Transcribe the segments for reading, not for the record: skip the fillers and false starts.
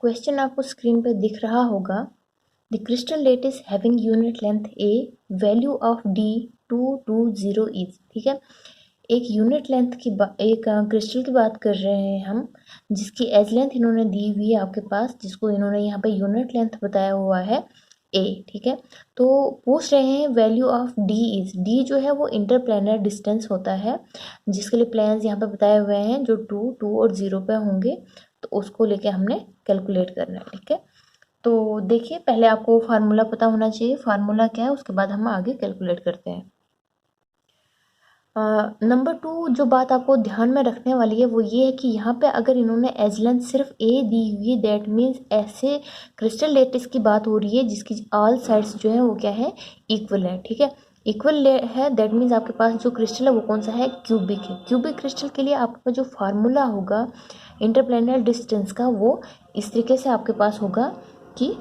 Question आपको screen पर दिख रहा होगा। The crystal lettuce having unit length A, value of D 220 is. ठीक है, एक यूनिट लेंथ की एक क्रिस्टल की बात कर रहे हैं हम, जिसकी एज लेंथ इन्होंने दी हुई है आपके पास, जिसको इन्होंने यहाँ पे यूनिट लेंथ बताया हुआ है ए। ठीक है, तो पूछ रहे हैं value of D is. D जो है वो इंटरप्लेनर डिस्टेंस होता है, जिसके लिए प्लेन्स यहाँ पे बताए हुए हैं जो 2 और 0 पे होंगे, तो उसको लेके हमने कैलकुलेट करना है। ठीक है, तो देखिए पहले आपको फार्मूला पता होना चाहिए, फार्मूला क्या है, उसके बाद हम आगे कैलकुलेट करते हैं। नंबर 2 जो बात आपको ध्यान में रखने वाली है वो ये है कि यहाँ पे अगर इन्होंने एज लेंथ सिर्फ ए दी हुई है, दैट मीन्स ऐसे क्रिस्टल लेटिस की बात हो रही है जिसकी ऑल साइड्स जो है वो क्या है, इक्वल है। ठीक है, इक्वल है, दैट मीन्स आपके पास जो क्रिस्टल है वो कौन सा है, क्यूबिक है। क्यूबिक क्रिस्टल के लिए आपके पास जो फार्मूला होगा इंटरप्लेनर डिस्टेंस का, वो इस तरीके से आपके पास होगा कि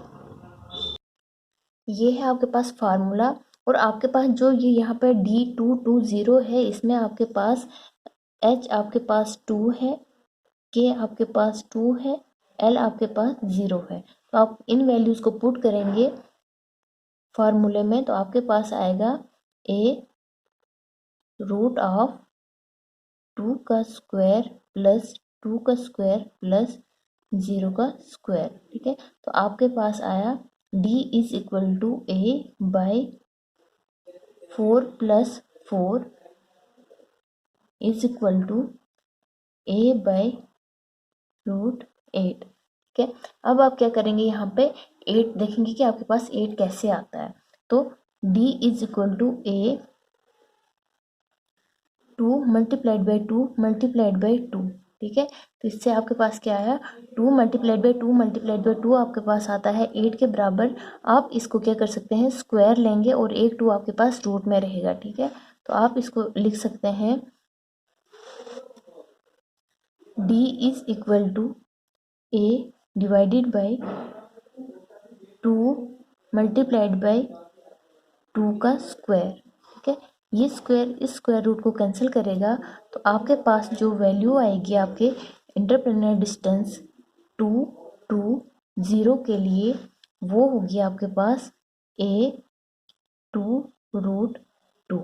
ये है आपके पास फार्मूला, और आपके पास जो ये यहाँ पर D220 है, इसमें आपके पास H आपके पास 2 है, K आपके पास 2 है, L आपके पास 0 है। तो आप इन वैल्यूज़ को पुट करेंगे फार्मूले में, तो आपके पास आएगा A √2 का स्क्वायर प्लस 2 का स्क्वायर प्लस 0 का स्क्वायर। ठीक है, तो आपके पास आया D is equal to A/4 + 4 is equal to A/√8। ठीक है, अब आप क्या करेंगे, यहाँ पे 8 देखेंगे कि आपके पास 8 कैसे आता है। तो D is equal to A 2 × 2 × 2। ठीक है, तो इससे आपके पास क्या आया, 2 × 2 × 2 आपके पास आता है 8 के बराबर। आप इसको क्या कर सकते हैं, स्क्वायर लेंगे और एक 2 आपके पास रूट में रहेगा। ठीक है, तो आप इसको लिख सकते हैं D is equal to A divided by 2 × 2 का स्क्वायर। ठीक है, ये स्क्वायर इस स्क्वायर रूट को कैंसिल करेगा, तो आपके पास जो वैल्यू आएगी आपके इंटरप्लेनर डिस्टेंस 220 के लिए, वो होगी आपके पास A2√2।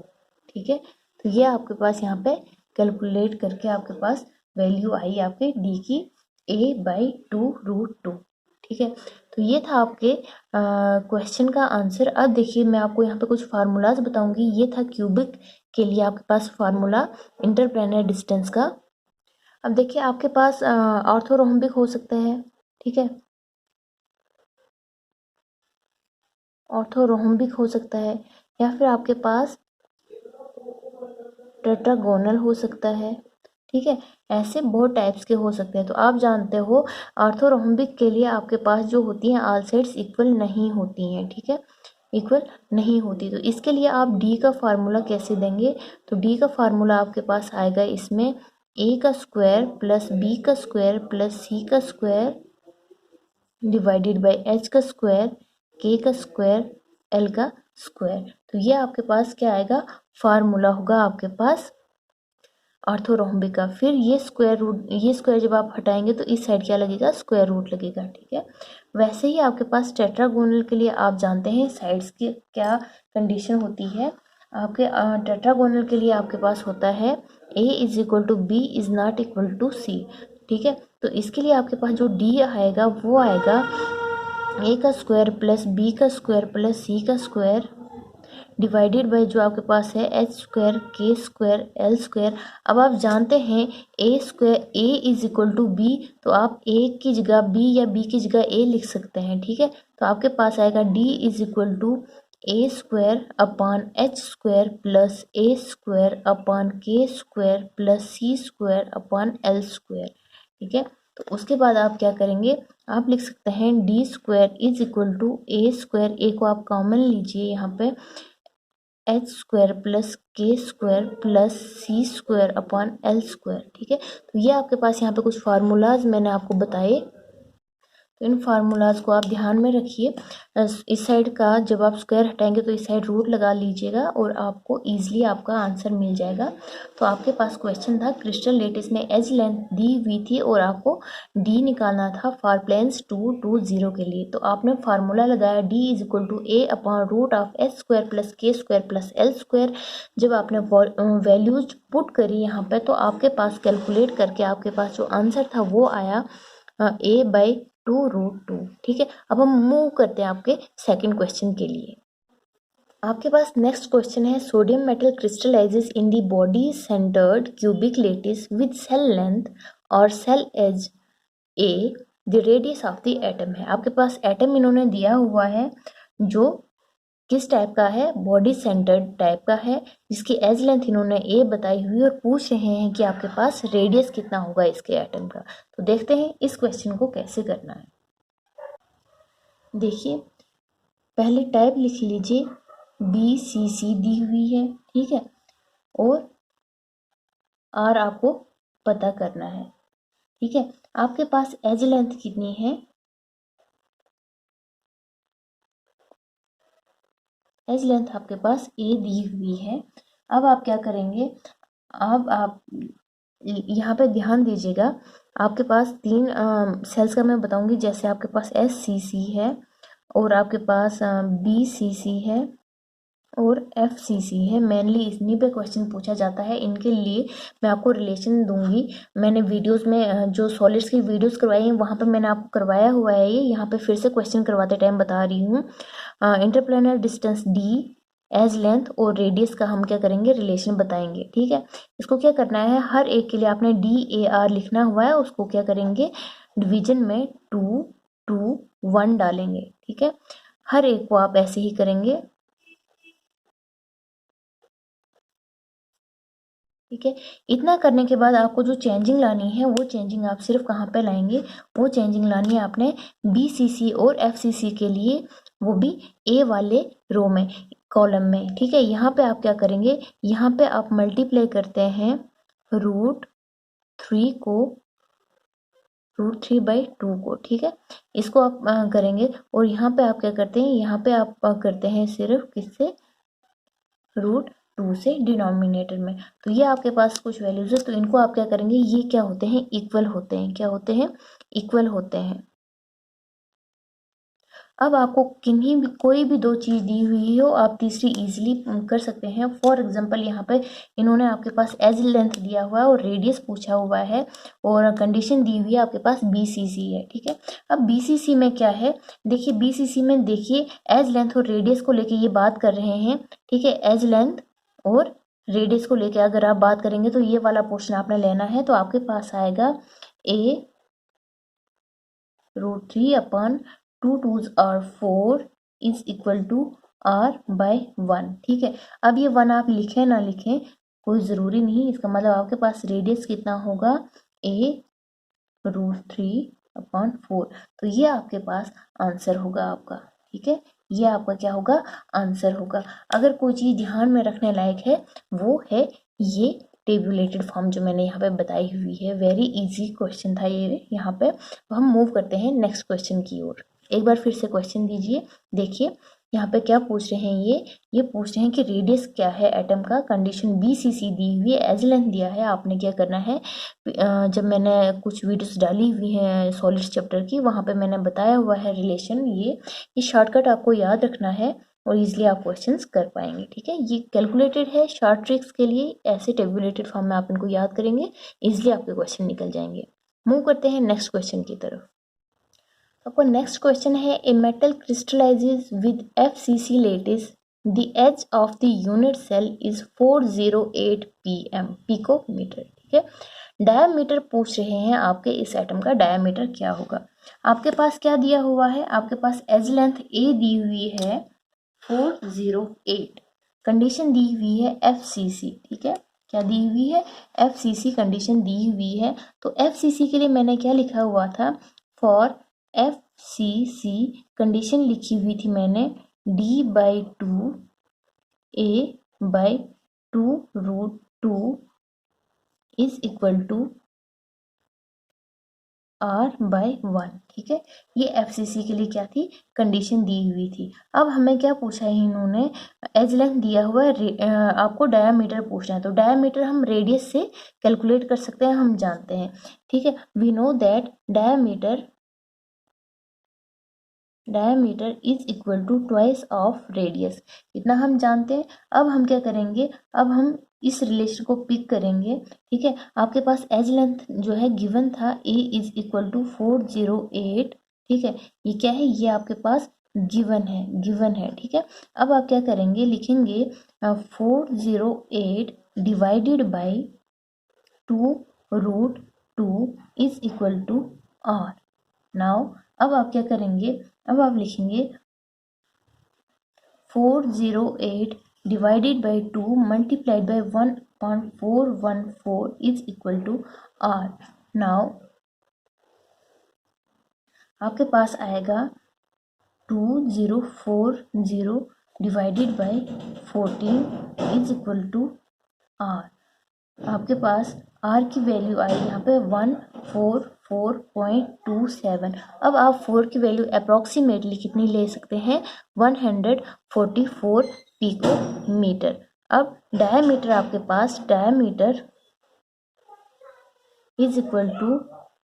ठीक है, तो ये आपके पास यहाँ पे कैलकुलेट करके आपके पास वैल्यू आई आपके D की A/2√2। ठीक है, तो ये था आपके क्वेश्चन का आंसर। अब देखिए मैं आपको यहाँ पे कुछ फार्मूलाज बताऊंगी। ये था क्यूबिक के लिए आपके पास फार्मूला इंटरप्लेनर डिस्टेंस का। अब देखिए आपके पास ऑर्थोरोम्बिक हो सकता है। ठीक है, ऑर्थोरोम्बिक हो सकता है, या फिर आपके पास टेट्रागोनल हो सकता है। ठीक है, ऐसे बहुत टाइप्स के हो सकते हैं। तो आप जानते हो ऑर्थोरोम्बिक के लिए आपके पास जो होती हैं ऑल साइड्स इक्वल नहीं होती हैं। ठीक है, इक्वल नहीं होती, तो इसके लिए आप डी का फार्मूला कैसे देंगे, तो डी का फार्मूला आपके पास आएगा इसमें ए का स्क्वायर प्लस बी का स्क्वायर प्लस सी का स्क्वायर डिवाइडेड बाई एच का स्क्वायर, के का स्क्वायर, एल का स्क्वायर। तो ये आपके पास क्या आएगा, फार्मूला होगा आपके पास ऑर्थोरोम्बिक का। फिर ये स्क्वायर रूट, ये स्क्वायर जब आप हटाएंगे तो इस साइड क्या लगेगा, स्क्वायर रूट लगेगा। ठीक है, वैसे ही आपके पास टेट्रागोनल के लिए आप जानते हैं साइड्स की क्या कंडीशन होती है। आपके टेट्रागोनल के लिए आपके पास होता है A is equal to B is not equal to C. ठीक है, तो इसके लिए आपके पास जो D आएगा वो आएगा A का स्क्वायर प्लस बी का स्क्वायर प्लस सी का स्क्वायर डिवाइडेड बाई जो आपके पास है H square, K square, L square. अब आप जानते हैं A square, A is equal to B, तो आप ए की जगह बी या बी की जगह ए लिख सकते हैं। ठीक है, तो आपके पास आएगा D is equal to A square upon H square plus A square upon K square plus C square upon L square. ठीक है, तो उसके बाद आप क्या करेंगे, आप लिख सकते हैं D square is equal to A square, A को आप कॉमन लीजिए यहाँ पे, H square plus K square plus C square upon L square. ठीक है, तो ये आपके पास यहाँ पे कुछ फार्मूलाज मैंने आपको बताए। तो इन फार्मूलाज को आप ध्यान में रखिए। इस साइड का जब आप स्क्वायर हटाएंगे तो इस साइड रूट लगा लीजिएगा और आपको ईजिली आपका आंसर मिल जाएगा। तो आपके पास क्वेश्चन था क्रिस्टल लेटिस में एज लेंथ दी हुई थी और आपको डी निकालना था फॉर प्लेन्स 2 2 0 के लिए। तो आपने फार्मूला लगाया D is equal to A upon root of H square plus K square plus L square. जब आपने वैल्यूज पुट करी यहाँ पे तो आपके पास कैलकुलेट करके आपके पास जो आंसर था वो आया a/2√2। ठीक है, अब हम मूव करते हैं आपके सेकंड क्वेश्चन के लिए। आपके पास नेक्स्ट क्वेश्चन है sodium metal crystallises in the body centred cubic lattice with cell length और cell edge A the radius of the atom है। आपके पास एटम इन्होंने दिया हुआ है जो किस टाइप का है, बॉडी सेंटर्ड टाइप का है, जिसकी एज लेंथ इन्होंने ए बताई हुई और पूछ रहे हैं कि आपके पास रेडियस कितना होगा इसके एटम का। तो देखते हैं इस क्वेश्चन को कैसे करना है। देखिए पहले टाइप लिख लीजिए, बी सी सी दी हुई है, ठीक है, और आर आपको पता करना है। ठीक है, आपके पास एज लेंथ कितनी है, एज लेंथ आपके पास ए दी हुई है। अब आप क्या करेंगे, अब आप यहाँ पे ध्यान दीजिएगा, आपके पास तीन सेल्स का मैं बताऊंगी। जैसे आपके पास एस सी सी है और आपके पास बी सी सी है और एफ सी सी है। मेनली इन्हीं पे क्वेश्चन पूछा जाता है, इनके लिए मैं आपको रिलेशन दूंगी। मैंने वीडियोस में जो सॉलिड्स की वीडियोस करवाई हैं वहाँ पे मैंने आपको करवाया हुआ है ये, यहाँ पे फिर से क्वेश्चन करवाते टाइम बता रही हूँ। Interplanar distance D, edge length और रेडियस का हम क्या करेंगे, रिलेशन बताएंगे। ठीक है, इसको क्या करना है, हर एक के लिए आपने DAR लिखना हुआ है, उसको क्या करेंगे, डिवीजन में 2 2 1 डालेंगे। ठीक है, हर एक को आप ऐसे ही करेंगे। ठीक है, इतना करने के बाद आपको जो चेंजिंग लानी है वो चेंजिंग आप सिर्फ कहाँ पे लाएंगे, वो चेंजिंग लानी है आपने BCC और FCC के लिए, वो भी ए वाले रो में, कॉलम में। ठीक है, यहाँ पे आप क्या करेंगे, यहाँ पे आप मल्टीप्लाई करते हैं √3 को √3/2 को। ठीक है, इसको आप करेंगे और यहाँ पे आप क्या करते हैं, यहाँ पे आप करते हैं सिर्फ किससे, √2 से डिनोमिनेटर में। तो ये आपके पास कुछ वैल्यूज है, तो इनको आप क्या करेंगे, ये क्या होते हैं, इक्वल होते हैं। क्या होते हैं, इक्वल होते हैं। अब आपको किन्हीं भी कोई भी दो चीज़ दी हुई हो, आप तीसरी इजीली कर सकते हैं। फॉर एग्जांपल यहाँ पे इन्होंने आपके पास एज लेंथ दिया हुआ है और रेडियस पूछा हुआ है और कंडीशन दी हुई है आपके पास BCC है। ठीक है, अब BCC में क्या है, देखिए BCC में देखिए एज लेंथ और रेडियस को लेके ये बात कर रहे हैं। ठीक है, एज लेंथ और रेडियस को लेके अगर आप बात करेंगे तो ये वाला पोर्शन आपने लेना है, तो आपके पास आएगा a√3/2 2s are 4 is equal to R/1। ठीक है, अब ये 1 आप लिखें ना लिखें कोई ज़रूरी नहीं, इसका मतलब आपके पास रेडियस कितना होगा, a√3/4। तो ये आपके पास आंसर होगा आपका। ठीक है, ये आपका क्या होगा, आंसर होगा। अगर कोई चीज़ ध्यान में रखने लायक है वो है ये टेबुलेटेड फॉर्म जो मैंने यहाँ पे बताई हुई है। वेरी इजी क्वेश्चन था ये यहाँ पे। तो हम मूव करते हैं नेक्स्ट क्वेश्चन की ओर। एक बार फिर से क्वेश्चन दीजिए, देखिए यहाँ पे क्या पूछ रहे हैं, ये पूछ रहे हैं कि रेडियस क्या है एटम का, कंडीशन BCC दी हुई है, एज लेंथ दिया है। आपने क्या करना है, जब मैंने कुछ वीडियोस डाली हुई हैं सॉलिड्स चैप्टर की, वहाँ पे मैंने बताया हुआ है रिलेशन। ये शॉर्टकट आपको याद रखना है और इजीली आप क्वेश्चंस कर पाएंगे। ठीक है, ये कैलकुलेटेड है शॉर्ट ट्रिक्स के लिए, ऐसे टेबुलेटेड फॉर्म में आप इनको याद करेंगे, इजीली आपके क्वेश्चन निकल जाएंगे। मूव करते हैं नेक्स्ट क्वेश्चन की तरफ। आपका नेक्स्ट क्वेश्चन है, A metal crystallizes with FCC लेटिस, the edge of the unit cell is 408 pm picometre. ठीक है, डायमीटर पूछ रहे हैं आपके, इस एटम का डायमीटर क्या होगा। आपके पास क्या दिया हुआ है, आपके पास एज लेंथ A दी हुई है 408, कंडीशन दी हुई है FCC। ठीक है, क्या दी हुई है, FCC कंडीशन दी हुई है। तो FCC के लिए मैंने क्या लिखा हुआ था, फॉर FCC कंडीशन लिखी हुई थी मैंने D/2 A/2√2 is equal to r/1, ठीक है। ये FCC के लिए क्या थी, कंडीशन दी हुई थी। अब हमें क्या पूछा है इन्होंने, एज लेंथ दिया हुआ है, आपको डायामीटर पूछना है। तो डायामीटर हम रेडियस से कैलकुलेट कर सकते हैं, हम जानते हैं, ठीक है। We know that diameter is equal to twice of radius, इतना हम जानते हैं। अब हम क्या करेंगे, अब हम इस रिलेशन को पिक करेंगे, ठीक है। आपके पास एज लेंथ जो है गिवन था, ए इज इक्वल टू 408, ठीक है। ये क्या है, ये आपके पास गिवन है, ठीक है। अब आप क्या करेंगे, लिखेंगे 408 divided by 2√2 is equal to r। Now अब आप क्या करेंगे, अब आप लिखेंगे 408 divided by 2 multiplied by 1.414 is equal to r। Now आपके पास आएगा 2040 divided by 14 is equal to r। आपके पास r की वैल्यू आई यहाँ पे 144.27। अब आप 4 की वैल्यू अप्रॉक्सीमेटली कितनी ले सकते हैं, 144 पिकोमीटर। अब डायमीटर आपके पास, diameter is equal to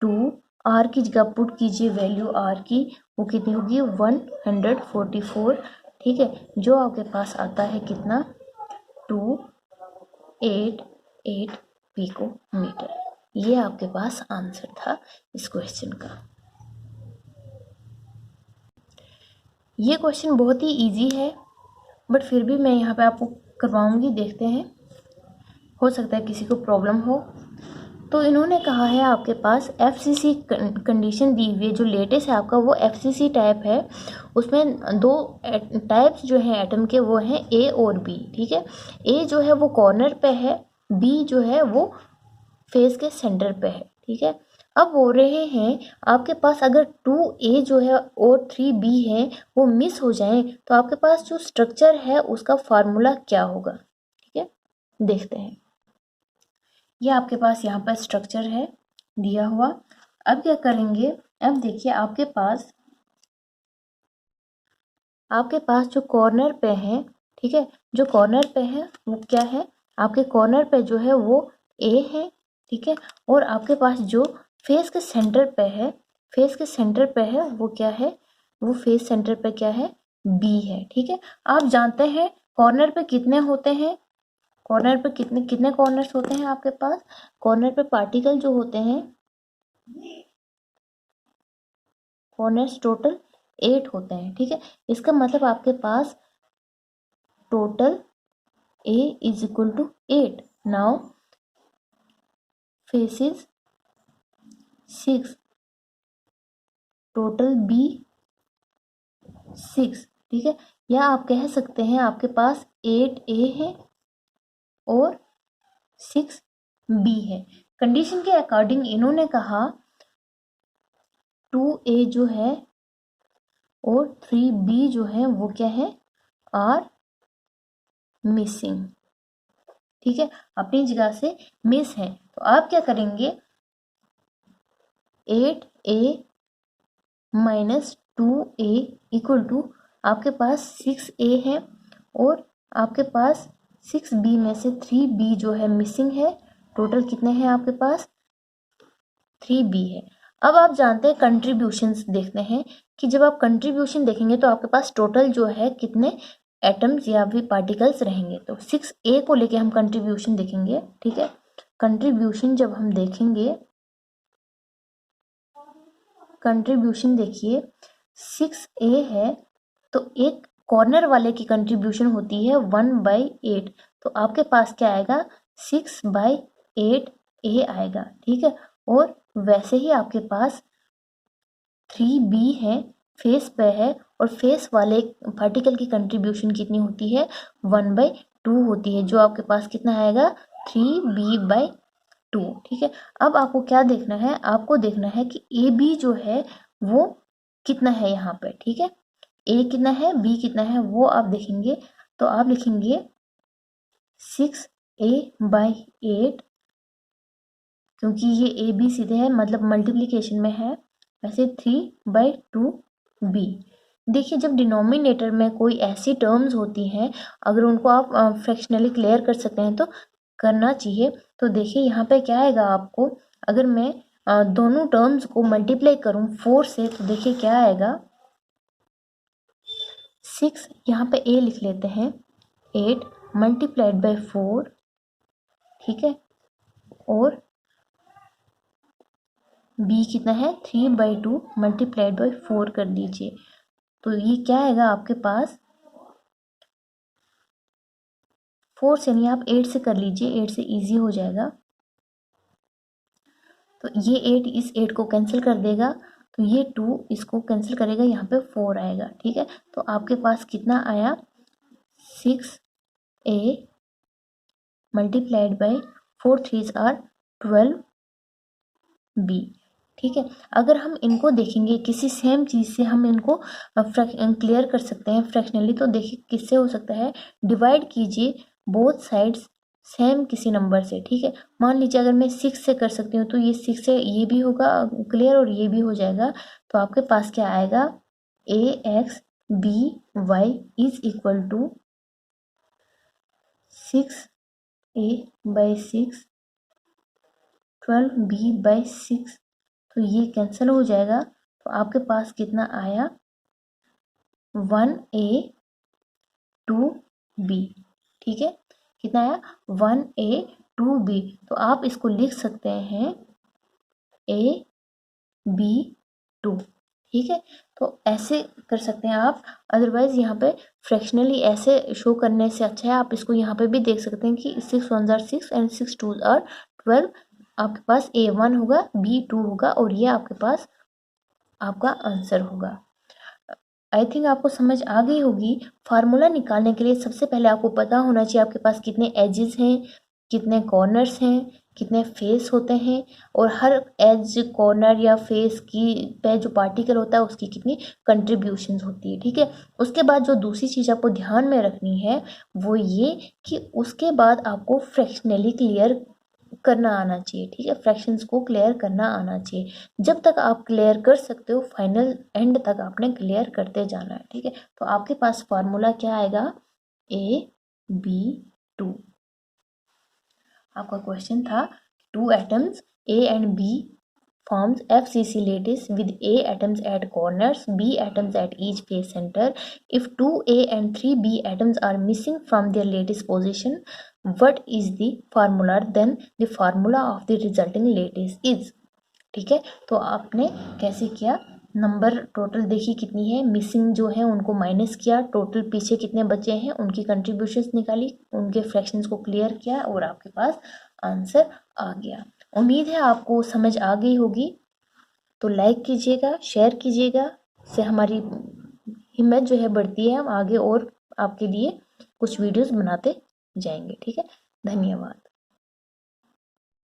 2, r की जगह पुट कीजिए वैल्यू r की, वो कितनी होगी 144, ठीक है। जो आपके पास आता है कितना, 288 पिकोमीटर। ये आपके पास आंसर था इस क्वेश्चन का। ये क्वेश्चन बहुत ही इजी है, बट फिर भी मैं यहाँ पे आपको करवाऊंगी, देखते हैं, हो सकता है किसी को प्रॉब्लम हो। तो इन्होंने कहा है आपके पास FCC कंडीशन दी हुई है, जो लेटेस्ट है आपका वो FCC टाइप है। उसमें दो टाइप्स जो हैं एटम के, वो हैं A और B, ठीक है। A जो है वो कॉर्नर पे है, B जो है वो फेस के सेंटर पे है, ठीक है। अब बोल रहे हैं आपके पास अगर 2A जो है और 3B है वो मिस हो जाए, तो आपके पास जो स्ट्रक्चर है उसका फार्मूला क्या होगा, ठीक है। देखते हैं, ये आपके पास यहाँ पर स्ट्रक्चर है दिया हुआ। अब क्या करेंगे, अब देखिए आपके पास जो कॉर्नर पे है, ठीक है, जो कॉर्नर पे है वो क्या है, आपके कॉर्नर पे जो है वो A है, ठीक है। और आपके पास जो फेस के सेंटर पे है, वो क्या है, वो फेस सेंटर पे क्या है, B है, ठीक है। आप जानते हैं कॉर्नर पे कितने होते हैं, कॉर्नर पे कितने कितने कॉर्नर्स होते हैं आपके पास, कॉर्नर पे पार्टिकल जो होते हैं, कॉर्नर्स टोटल 8 होते हैं, ठीक है। इसका मतलब आपके पास total A is equal to 8। Now faces 6, total B 6, ठीक है। या आप कह सकते हैं आपके पास 8A है और 6B है। कंडीशन के अकॉर्डिंग इन्होंने कहा 2A जो है और 3B जो है वो क्या है, आर मिसिंग, ठीक है, अपनी जगह से मिस है। तो आप क्या करेंगे, 8A minus 2A equal to, आपके पास 6A है और आपके पास 6B में से 3B जो है मिसिंग है। टोटल कितने हैं आपके पास, 3B है। अब आप जानते हैं कंट्रीब्यूशंस, देखते हैं कि जब आप कंट्रीब्यूशन देखेंगे तो आपके पास टोटल जो है कितने एटम्स या भी पार्टिकल्स रहेंगे। तो 6A को लेके हम कंट्रीब्यूशन देखेंगे, ठीक है। कंट्रीब्यूशन जब हम देखेंगे, कंट्रीब्यूशन देखिए 6A है तो एक कॉर्नर वाले की कंट्रीब्यूशन होती है 1/8। तो आपके पास क्या आएगा, 6/8A आएगा, ठीक है। और वैसे ही आपके पास 3B है, फेस पे है, और फेस वाले पार्टिकल की कंट्रीब्यूशन कितनी होती है, 1/2 होती है, जो आपके पास कितना आएगा, 3B/2, ठीक है। अब आपको क्या देखना है, आपको देखना है कि AB जो है वो कितना है यहाँ पे, ठीक है। A कितना है, B कितना है, वो आप देखेंगे। तो आप लिखेंगे 6A/8 क्योंकि ये ए बी सीधे है मतलब मल्टीप्लिकेशन में है, वैसे 3/2b। देखिए जब डिनोमिनेटर में कोई ऐसी टर्म्स होती हैं, अगर उनको आप फ्रैक्शनली क्लियर कर सकते हैं तो करना चाहिए। तो देखिए यहाँ पे क्या आएगा आपको, अगर मैं दोनों टर्म्स को मल्टीप्लाई करूँ 4 से, तो देखिए क्या आएगा 6, यहाँ पे a लिख लेते हैं, 8 मल्टीप्लाइड बाई 4, ठीक है, और b कितना है 3/2 मल्टीप्लाइड बाई 4 कर दीजिए। तो ये क्या आएगा आपके पास 4 से नहीं, आप 8 से कर लीजिए, 8 से इजी हो जाएगा। तो ये 8 इस 8 को कैंसिल कर देगा, तो ये 2 इसको कैंसिल करेगा, यहाँ पे 4 आएगा, ठीक है। तो आपके पास कितना आया 6a multiplied by 4 3s are 12b, ठीक है। अगर हम इनको देखेंगे किसी सेम चीज़ से हम इनको क्लियर कर सकते हैं फ्रैक्शनली, तो देखिए किससे हो सकता है, डिवाइड कीजिए बोथ साइड्स सेम किसी नंबर से, ठीक है। मान लीजिए अगर मैं 6 से कर सकती हूँ, तो ये 6 से ये भी होगा क्लियर और ये भी हो जाएगा। तो आपके पास क्या आएगा ax by is equal to 6a by 6 12b by 6, तो ये कैंसिल हो जाएगा। तो आपके पास कितना आया 1a 2b, ठीक है। कितना आया 1a 2b। तो आप इसको लिख सकते हैं a b 2, ठीक है। तो ऐसे कर सकते हैं आप, अदरवाइज यहाँ पे फ्रैक्शनली ऐसे शो करने से अच्छा है आप इसको यहाँ पे भी देख सकते हैं कि 6 1s are 6 and 6 2s are 12। आपके पास a1 होगा, b2 होगा, और ये आपके पास आपका आंसर होगा। आई थिंक आपको समझ आ गई होगी। फार्मूला निकालने के लिए सबसे पहले आपको पता होना चाहिए आपके पास कितने एजेस हैं, कितने कॉर्नर्स हैं, कितने फेस होते हैं, और हर एज कॉर्नर या फेस की पे जो पार्टिकल होता है उसकी कितनी कंट्रीब्यूशंस होती है, ठीक है। उसके बाद जो दूसरी चीज़ आपको ध्यान में रखनी है वो ये कि उसके बाद आपको फ्रैक्शनली क्लियर करना आना चाहिए, ठीक है। फ्रैक्शंस को क्लियर करना आना चाहिए। जब तक आप क्लियर कर सकते हो, फाइनल एंड तक आपने क्लियर करते जाना है, ठीक है। तो आपके पास फार्मूला क्या आएगा AB2। आपका क्वेश्चन था 2 atoms A and B forms FCC lattice with A atoms at corners, B atoms at each face center. If 2A and 3B atoms are missing from their lattice position, what is the formula? Then the formula of the resulting lattice is, ठीक है। तो आपने कैसे किया, number total देखी कितनी है, missing जो है उनको माइनस किया, टोटल पीछे कितने बचे हैं उनकी कंट्रीब्यूशंस निकाली, उनके फ्रैक्शंस को क्लियर किया, और आपके पास आंसर आ गया। उम्मीद है आपको समझ आ गई होगी। तो लाइक कीजिएगा, शेयर कीजिएगा, से हमारी हिम्मत जो है बढ़ती है, हम आगे और आपके लिए कुछ वीडियोस बनाते जाएंगे, ठीक है। धन्यवाद।